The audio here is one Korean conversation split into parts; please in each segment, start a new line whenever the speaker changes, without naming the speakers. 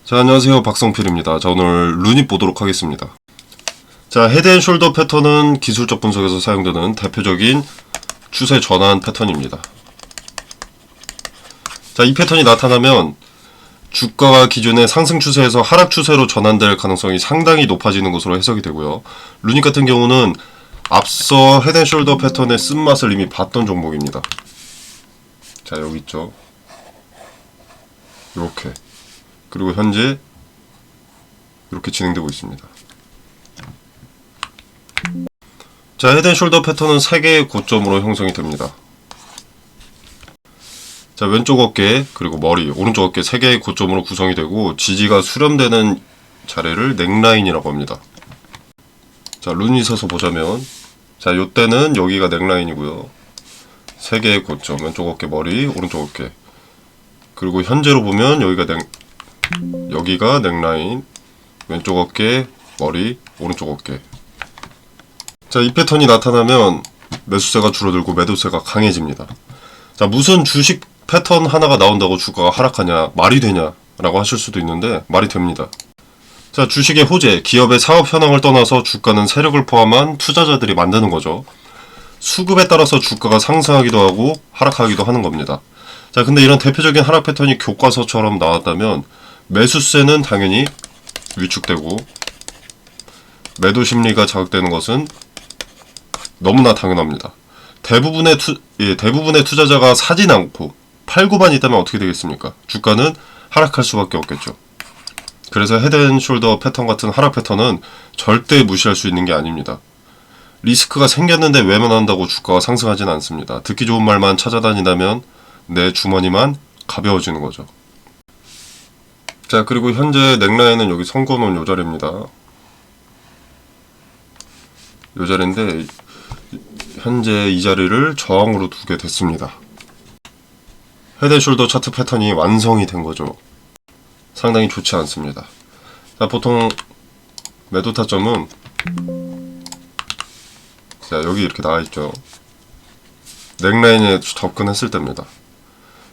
자, 안녕하세요. 박성필입니다. 자, 오늘 루닛 보도록 하겠습니다. 자, 헤드앤숄더 패턴은 기술적 분석에서 사용되는 대표적인 추세 전환 패턴입니다. 자, 이 패턴이 나타나면 주가가 기존의 상승 추세에서 하락 추세로 전환될 가능성이 상당히 높아지는 것으로 해석이 되고요. 루닛 같은 경우는 앞서 헤드앤숄더 패턴의 쓴맛을 이미 봤던 종목입니다. 자, 여기 있죠. 이렇게. 그리고 현재 이렇게 진행되고 있습니다. 자, 헤드앤숄더 패턴은 3개의 고점으로 형성이 됩니다. 자, 왼쪽 어깨 그리고 머리, 오른쪽 어깨 3개의 고점으로 구성이 되고 지지가 수렴되는 자리를 넥라인이라고 합니다. 자, 루닛에서 보자면 자, 요때는 여기가 넥라인이고요. 3개의 고점, 왼쪽 어깨, 머리, 오른쪽 어깨. 그리고 현재로 보면 여기가 넥라인, 왼쪽 어깨, 머리, 오른쪽 어깨. 자, 이 패턴이 나타나면 매수세가 줄어들고 매도세가 강해집니다. 자, 무슨 주식 패턴 하나가 나온다고 주가가 하락하냐, 말이 되냐 라고 하실 수도 있는데 말이 됩니다. 자, 주식의 호재, 기업의 사업 현황을 떠나서 주가는 세력을 포함한 투자자들이 만드는 거죠. 수급에 따라서 주가가 상승하기도 하고 하락하기도 하는 겁니다. 자, 근데 이런 대표적인 하락 패턴이 교과서처럼 나왔다면 매수세는 당연히 위축되고 매도 심리가 자극되는 것은 너무나 당연합니다. 대부분의 투자자가 사진 않고 팔고만 있다면 어떻게 되겠습니까? 주가는 하락할 수밖에 없겠죠. 그래서 헤드앤숄더 패턴 같은 하락 패턴은 절대 무시할 수 있는 게 아닙니다. 리스크가 생겼는데 외면한다고 주가가 상승하진 않습니다. 듣기 좋은 말만 찾아다닌다면 내 주머니만 가벼워지는 거죠. 자, 그리고 현재 넥라인은 여기 선거놓은 요 자리입니다. 요 자리인데 현재 이 자리를 저항으로 두게 됐습니다. 헤드앤숄더 차트 패턴이 완성이 된 거죠. 상당히 좋지 않습니다. 자, 보통 매도 타점은 자, 여기 이렇게 나와있죠. 넥라인에 접근했을 때입니다.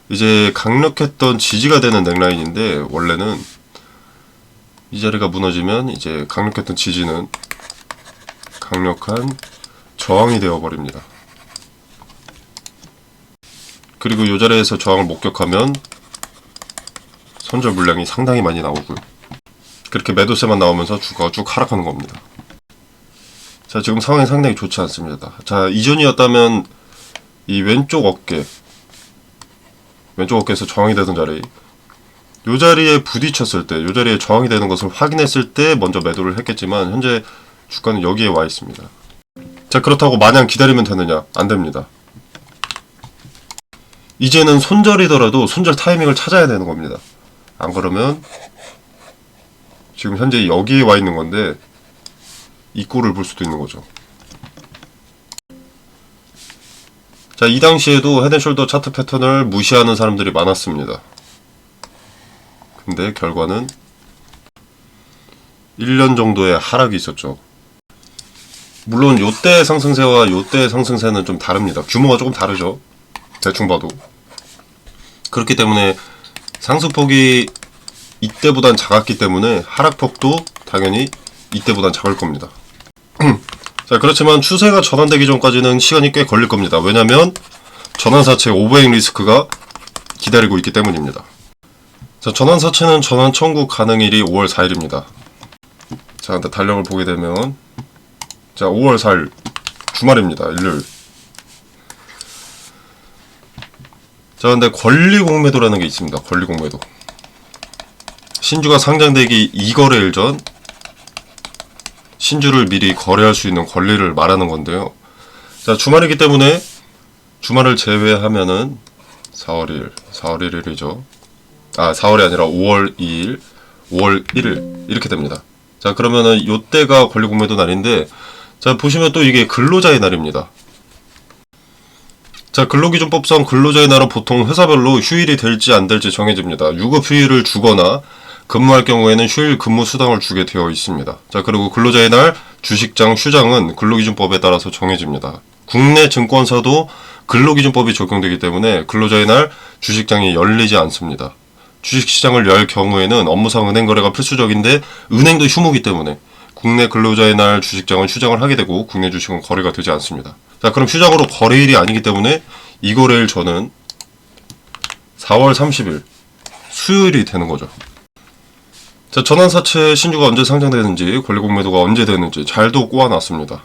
이제 강력했던 지지가 되는 넥라인인데 원래는 이 자리가 무너지면 이제 강력했던 지지는 강력한 저항이 되어버립니다. 그리고 이 자리에서 저항을 목격하면 손절 물량이 상당히 많이 나오고요. 그렇게 매도세만 나오면서 주가가 쭉 하락하는 겁니다. 자, 지금 상황이 상당히 좋지 않습니다. 자, 이전이었다면 이 왼쪽 어깨에서 저항이 되던 자리, 요 자리에 부딪혔을 때, 요 자리에 저항이 되는 것을 확인했을 때 먼저 매도를 했겠지만 현재 주가는 여기에 와 있습니다. 자, 그렇다고 마냥 기다리면 되느냐? 안 됩니다. 이제는 손절이더라도 손절 타이밍을 찾아야 되는 겁니다. 안 그러면 지금 현재 여기에 와 있는 건데 이 꼴을 볼 수도 있는 거죠. 자, 이 당시에도 헤드앤숄더 차트 패턴을 무시하는 사람들이 많았습니다. 근데 결과는 1년 정도의 하락이 있었죠. 물론 요때의 상승세와 요때의 상승세는 좀 다릅니다. 규모가 조금 다르죠. 대충 봐도. 그렇기 때문에 상승폭이 이때보단 작았기 때문에 하락폭도 당연히 이때보단 작을 겁니다. 자, 그렇지만 추세가 전환되기 전까지는 시간이 꽤 걸릴 겁니다. 왜냐면 전환사채 오버행 리스크가 기다리고 있기 때문입니다. 자, 전환사채는 전환 청구 가능일이 5월 4일입니다. 자, 근데 달력을 보게 되면 자, 5월 4일 주말입니다. 일요일. 자, 근데 권리공매도라는 게 있습니다. 권리공매도. 신주가 상장되기 2거래일 전 신주를 미리 거래할 수 있는 권리를 말하는 건데요. 자, 주말이기 때문에 주말을 제외하면은 4월 1일이죠. 아, 4월이 아니라 5월 2일, 5월 1일 이렇게 됩니다. 자, 그러면은 요때가 권리공매도 날인데 자, 보시면 또 이게 근로자의 날입니다. 자, 근로기준법상 근로자의 날은 보통 회사별로 휴일이 될지 안 될지 정해집니다. 유급 휴일을 주거나 근무할 경우에는 휴일 근무 수당을 주게 되어 있습니다. 자, 그리고 근로자의 날 주식장 휴장은 근로기준법에 따라서 정해집니다. 국내 증권사도 근로기준법이 적용되기 때문에 근로자의 날 주식장이 열리지 않습니다. 주식시장을 열 경우에는 업무상 은행 거래가 필수적인데 은행도 휴무기 때문에 국내 근로자의 날 주식장은 휴장을 하게 되고 국내 주식은 거래가 되지 않습니다. 자, 그럼 휴장으로 거래일이 아니기 때문에 이 거래일 저는 4월 30일 수요일이 되는 거죠. 자, 전환사채 신주가 언제 상장되는지, 권리공매도가 언제 되는지 잘도 꼬아놨습니다.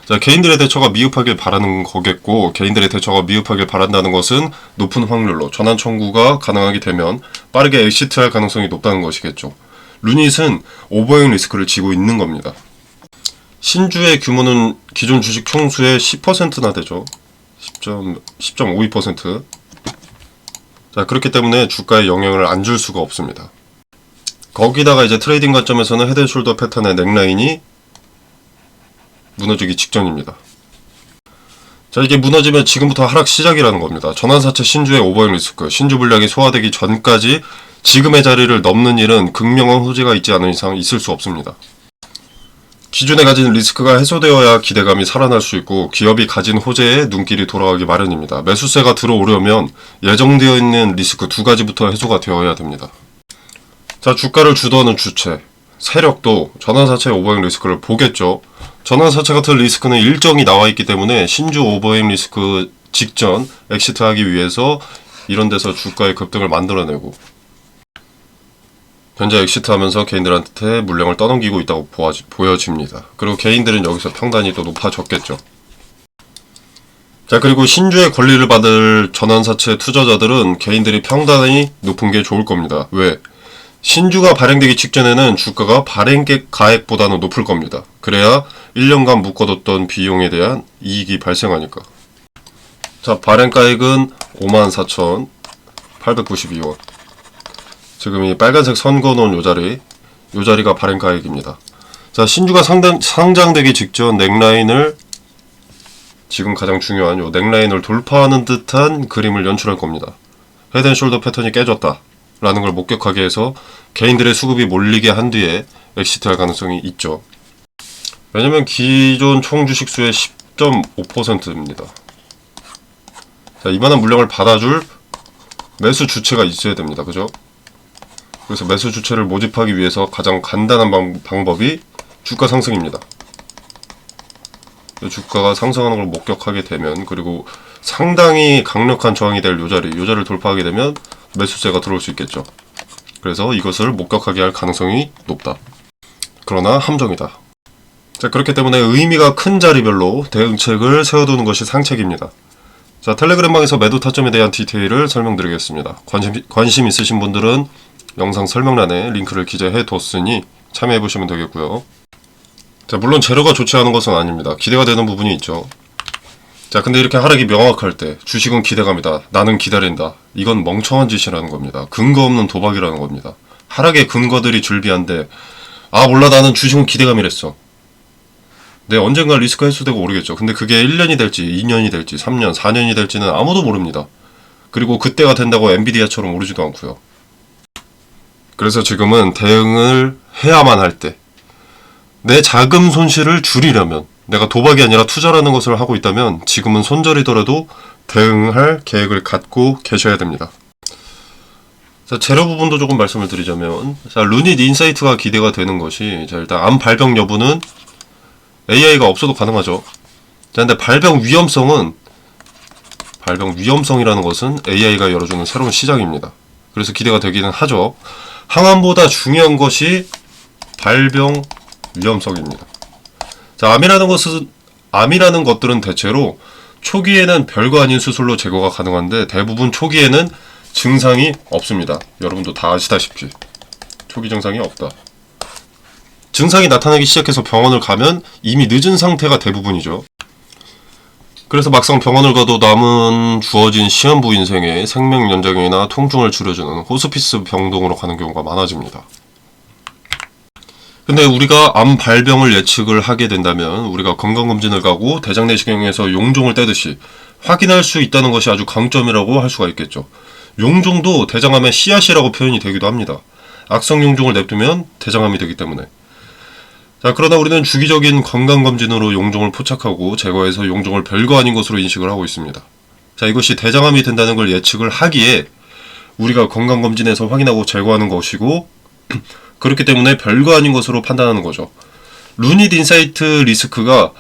자, 개인들의 대처가 미흡하길 바라는 거겠고, 개인들의 대처가 미흡하길 바란다는 것은 높은 확률로 전환 청구가 가능하게 되면 빠르게 엑시트할 가능성이 높다는 것이겠죠. 루닛은 오버행 리스크를 지고 있는 겁니다. 신주의 규모는 기존 주식 총수의 10%나 되죠. 10.52%. 자, 그렇기 때문에 주가에 영향을 안 줄 수가 없습니다. 거기다가 이제 트레이딩 관점에서는 헤드앤숄더 패턴의 넥라인이 무너지기 직전입니다. 자, 이게 무너지면 지금부터 하락 시작이라는 겁니다. 전환사채 신주의 오버행 리스크, 신주 물량이 소화되기 전까지 지금의 자리를 넘는 일은 극명한 호재가 있지 않은 이상 있을 수 없습니다. 기존에 가진 리스크가 해소되어야 기대감이 살아날 수 있고 기업이 가진 호재에 눈길이 돌아가기 마련입니다. 매수세가 들어오려면 예정되어 있는 리스크 두 가지부터 해소가 되어야 됩니다. 자, 주가를 주도하는 주체, 세력도 전환사채 오버행 리스크를 보겠죠. 전환사채 같은 리스크는 일정이 나와 있기 때문에 신주 오버행 리스크 직전 엑시트하기 위해서 이런 데서 주가의 급등을 만들어내고 현재 엑시트하면서 개인들한테 물량을 떠넘기고 있다고 보여집니다. 그리고 개인들은 여기서 평단이 또 높아졌겠죠. 자, 그리고 신주의 권리를 받을 전환사채 투자자들은 개인들이 평단이 높은 게 좋을 겁니다. 왜? 신주가 발행되기 직전에는 주가가 발행가액보다는 높을 겁니다. 그래야 1년간 묶어뒀던 비용에 대한 이익이 발생하니까. 자, 발행가액은 54,892원. 지금 이 빨간색 선 그어놓은 요 자리가 발행가액입니다. 자, 신주가 상장되기 직전 넥라인을, 지금 가장 중요한 요 넥라인을 돌파하는 듯한 그림을 연출할 겁니다. 헤드앤숄더 패턴이 깨졌다 라는 걸 목격하게 해서 개인들의 수급이 몰리게 한 뒤에 엑시트할 가능성이 있죠. 왜냐면 기존 총 주식수의 10.5%입니다. 자, 이만한 물량을 받아줄 매수 주체가 있어야 됩니다. 그죠? 그래서 매수 주체를 모집하기 위해서 가장 간단한 방법이 주가 상승입니다. 주가가 상승하는 걸 목격하게 되면, 그리고 상당히 강력한 저항이 될 요 자리를 돌파하게 되면 매수세가 들어올 수 있겠죠. 그래서 이것을 목격하게 할 가능성이 높다. 그러나 함정이다. 자, 그렇기 때문에 의미가 큰 자리별로 대응책을 세워두는 것이 상책입니다. 자, 텔레그램방에서 매도 타점에 대한 디테일을 설명드리겠습니다. 관심 있으신 분들은 영상 설명란에 링크를 기재해 뒀으니 참여해보시면 되겠고요. 자, 물론 재료가 좋지 않은 것은 아닙니다. 기대가 되는 부분이 있죠. 자, 근데 이렇게 하락이 명확할 때 주식은 기대감이다, 나는 기다린다, 이건 멍청한 짓이라는 겁니다. 근거 없는 도박이라는 겁니다. 하락의 근거들이 줄비한데, 아 몰라, 나는 주식은 기대감이랬어. 네, 언젠가 리스크가 해소되고 오르겠죠. 근데 그게 1년이 될지 2년이 될지 3년 4년이 될지는 아무도 모릅니다. 그리고 그때가 된다고 엔비디아처럼 오르지도 않고요. 그래서 지금은 대응을 해야만 할 때, 내 자금 손실을 줄이려면, 내가 도박이 아니라 투자라는 것을 하고 있다면 지금은 손절이더라도 대응할 계획을 갖고 계셔야 됩니다. 자, 재료 부분도 조금 말씀을 드리자면, 자, 루닛 인사이트가 기대가 되는 것이, 자, 일단 암 발병 여부는 AI가 없어도 가능하죠. 자, 근데 발병 위험성이라는 것은 AI가 열어주는 새로운 시장입니다. 그래서 기대가 되기는 하죠. 항암보다 중요한 것이 발병 위험성입니다. 자, 암이라는 것들은 대체로 초기에는 별거 아닌 수술로 제거가 가능한데 대부분 초기에는 증상이 없습니다. 여러분도 다 아시다시피 초기 증상이 없다. 증상이 나타나기 시작해서 병원을 가면 이미 늦은 상태가 대부분이죠. 그래서 막상 병원을 가도 남은 주어진 시한부 인생에 생명 연장이나 통증을 줄여주는 호스피스 병동으로 가는 경우가 많아집니다. 근데 우리가 암 발병을 예측을 하게 된다면 우리가 건강검진을 가고 대장 내시경에서 용종을 떼듯이 확인할 수 있다는 것이 아주 강점이라고 할 수가 있겠죠. 용종도 대장암의 씨앗이라고 표현이 되기도 합니다. 악성 용종을 냅두면 대장암이 되기 때문에. 자, 그러나 우리는 주기적인 건강검진으로 용종을 포착하고 제거해서 용종을 별거 아닌 것으로 인식을 하고 있습니다. 자, 이것이 대장암이 된다는 걸 예측을 하기에 우리가 건강검진에서 확인하고 제거하는 것이고 그렇기 때문에 별거 아닌 것으로 판단하는 거죠. 루닛 인사이트 리스크가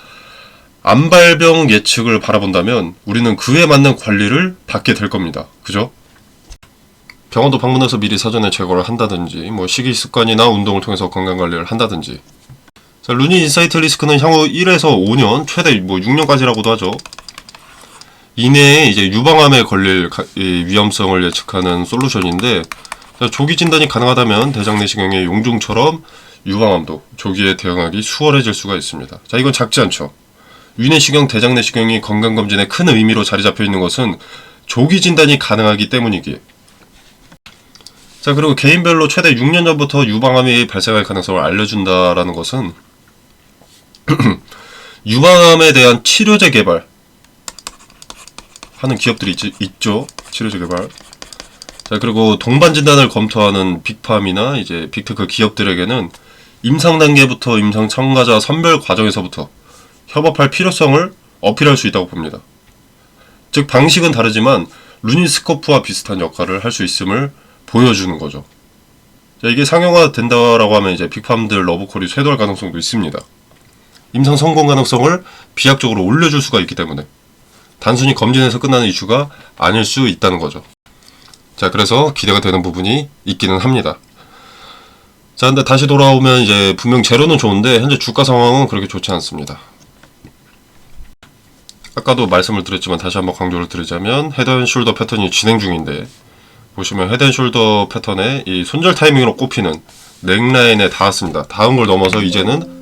암발병 예측을 바라본다면 우리는 그에 맞는 관리를 받게 될 겁니다. 그죠? 병원도 방문해서 미리 사전에 제거를 한다든지 식이 습관이나 운동을 통해서 건강관리를 한다든지. 자, 루닛 인사이트 리스크는 향후 1에서 5년, 최대 6년까지라고도 하죠. 이내에 이제 유방암에 걸릴 위험성을 예측하는 솔루션인데, 자, 조기 진단이 가능하다면 대장 내시경의 용종처럼 유방암도 조기에 대응하기 수월해질 수가 있습니다. 자, 이건 작지 않죠. 위내시경, 대장 내시경이 건강검진에 큰 의미로 자리 잡혀 있는 것은 조기 진단이 가능하기 때문이기에. 자, 그리고 개인별로 최대 6년 전부터 유방암이 발생할 가능성을 알려준다라는 것은 유방암에 대한 치료제 개발 하는 기업들이 있죠. 치료제 개발. 자, 그리고 동반 진단을 검토하는 빅팜이나 이제 빅테크 기업들에게는 임상 단계부터 임상 참가자 선별 과정에서부터 협업할 필요성을 어필할 수 있다고 봅니다. 즉, 방식은 다르지만 루닛스코프와 비슷한 역할을 할 수 있음을 보여주는 거죠. 자, 이게 상용화 된다라고 하면 이제 빅팜들 러브콜이 쇄도할 가능성도 있습니다. 임상 성공 가능성을 비약적으로 올려줄 수가 있기 때문에 단순히 검진에서 끝나는 이슈가 아닐 수 있다는 거죠. 자, 그래서 기대가 되는 부분이 있기는 합니다. 자, 근데 다시 돌아오면 이제 분명 재료는 좋은데 현재 주가 상황은 그렇게 좋지 않습니다. 아까도 말씀을 드렸지만 다시 한번 강조를 드리자면 헤드앤숄더 패턴이 진행 중인데, 보시면 헤드앤숄더 패턴의 이 손절 타이밍으로 꼽히는 넥라인에 닿았습니다. 닿은 걸 넘어서 이제는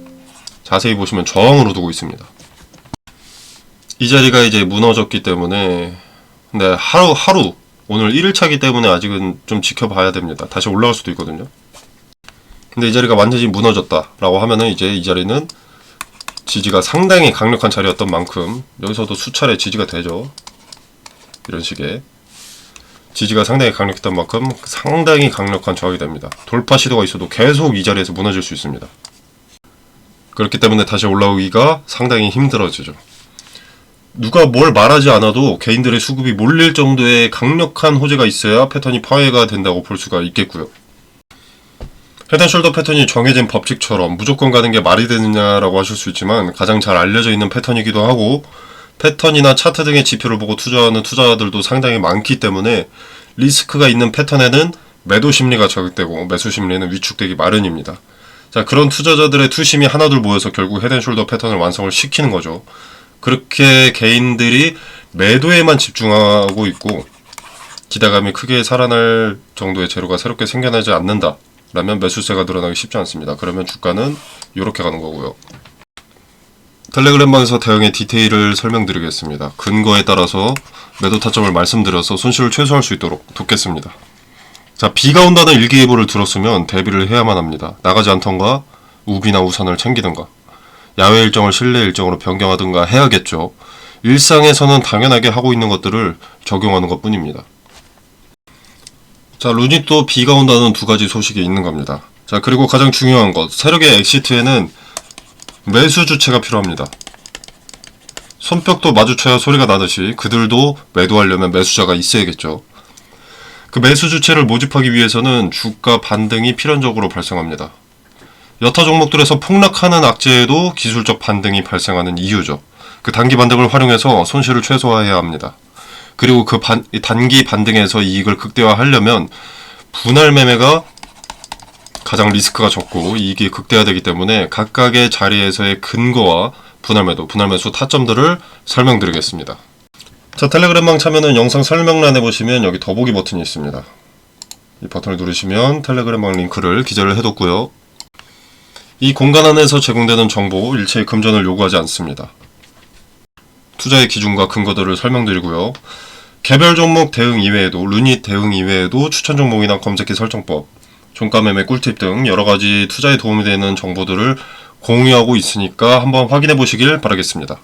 자세히 보시면 저항으로 두고 있습니다. 이 자리가 이제 무너졌기 때문에, 근데 하루 오늘 1일차기 때문에 아직은 좀 지켜봐야 됩니다. 다시 올라갈 수도 있거든요. 근데 이 자리가 완전히 무너졌다라고 하면은 이제 이 자리는 지지가 상당히 강력한 자리였던 만큼 여기서도 수차례 지지가 되죠. 이런 식의 지지가 상당히 강력했던 만큼 상당히 강력한 저항이 됩니다. 돌파 시도가 있어도 계속 이 자리에서 무너질 수 있습니다. 그렇기 때문에 다시 올라오기가 상당히 힘들어지죠. 누가 뭘 말하지 않아도 개인들의 수급이 몰릴 정도의 강력한 호재가 있어야 패턴이 파괴가 된다고 볼 수가 있겠고요. 헤드앤숄더 패턴이 정해진 법칙처럼 무조건 가는 게 말이 되느냐라고 하실 수 있지만 가장 잘 알려져 있는 패턴이기도 하고, 패턴이나 차트 등의 지표를 보고 투자하는 투자자들도 상당히 많기 때문에 리스크가 있는 패턴에는 매도 심리가 자극되고 매수 심리는 위축되기 마련입니다. 자, 그런 투자자들의 투심이 하나둘 모여서 결국 헤드앤숄더 패턴을 완성을 시키는 거죠. 그렇게 개인들이 매도에만 집중하고 있고 기대감이 크게 살아날 정도의 재료가 새롭게 생겨나지 않는다 라면 매수세가 늘어나기 쉽지 않습니다. 그러면 주가는 이렇게 가는 거고요. 텔레그램방에서 대응의 디테일을 설명드리겠습니다. 근거에 따라서 매도 타점을 말씀드려서 손실을 최소화할 수 있도록 돕겠습니다. 자, 비가 온다는 일기예보를 들었으면 대비를 해야만 합니다. 나가지 않던가 우비나 우산을 챙기든가 야외 일정을 실내 일정으로 변경하든가 해야겠죠. 일상에서는 당연하게 하고 있는 것들을 적용하는 것 뿐입니다. 자, 루닛도 비가 온다는 두 가지 소식이 있는 겁니다. 자, 그리고 가장 중요한 것, 세력의 엑시트에는 매수 주체가 필요합니다. 손뼉도 마주쳐야 소리가 나듯이 그들도 매도하려면 매수자가 있어야겠죠. 그 매수 주체를 모집하기 위해서는 주가 반등이 필연적으로 발생합니다. 여타 종목들에서 폭락하는 악재에도 기술적 반등이 발생하는 이유죠. 그 단기 반등을 활용해서 손실을 최소화해야 합니다. 그리고 그 단기 반등에서 이익을 극대화하려면 분할 매매가 가장 리스크가 적고 이익이 극대화되기 때문에 각각의 자리에서의 근거와 분할 매도, 분할 매수 타점들을 설명드리겠습니다. 자, 텔레그램방 참여는 영상 설명란에 보시면 여기 더보기 버튼이 있습니다. 이 버튼을 누르시면 텔레그램방 링크를 기재를 해뒀고요. 이 공간 안에서 제공되는 정보 일체의 금전을 요구하지 않습니다. 투자의 기준과 근거들을 설명드리고요. 개별 종목 대응 이외에도 루닛 대응 이외에도 추천 종목이나 검색기 설정법, 종가 매매 꿀팁 등 여러가지 투자에 도움이 되는 정보들을 공유하고 있으니까 한번 확인해 보시길 바라겠습니다.